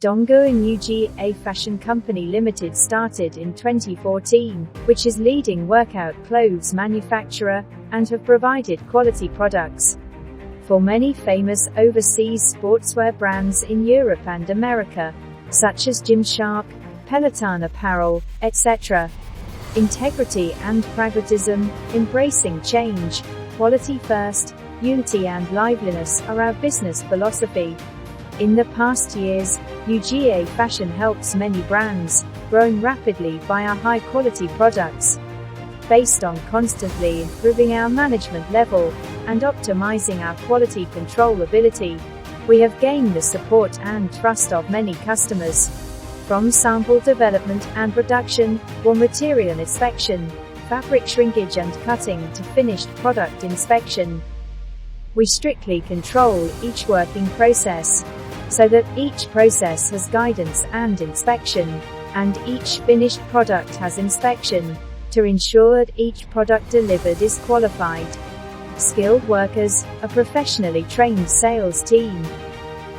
Dongguan Uga Fashion Company Limited started in 2014, which is leading workout clothes manufacturer, and have provided quality products for many famous overseas sportswear brands in Europe and America, such as Gymshark, Peloton Apparel, etc. Integrity and pragmatism, embracing change, quality first, unity and liveliness are our business philosophy. In the past years, Uga Fashion helps many brands, growing rapidly by our high-quality products. Based on constantly improving our management level, and optimizing our quality control ability, we have gained the support and trust of many customers. From sample development and production, raw material inspection, fabric shrinkage and cutting to finished product inspection, we strictly control each working process, so that each process has guidance and inspection, and each finished product has inspection, to ensure that each product delivered is qualified. Skilled workers, a professionally trained sales team,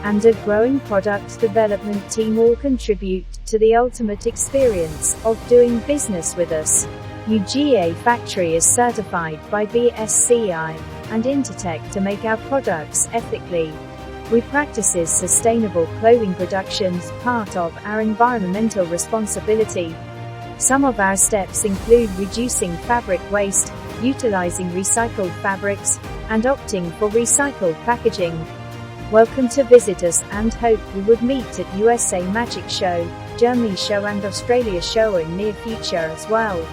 and a growing product development team all contribute to the ultimate experience of doing business with us. Uga Factory is certified by BSCI and Intertek to make our products ethically. We practices sustainable clothing production as part of our environmental responsibility. Some of our steps include reducing fabric waste, utilizing recycled fabrics, and opting for recycled packaging. Welcome to visit us, and hope we would meet at USA Magic Show, Germany Show and Australia Show in near future as well.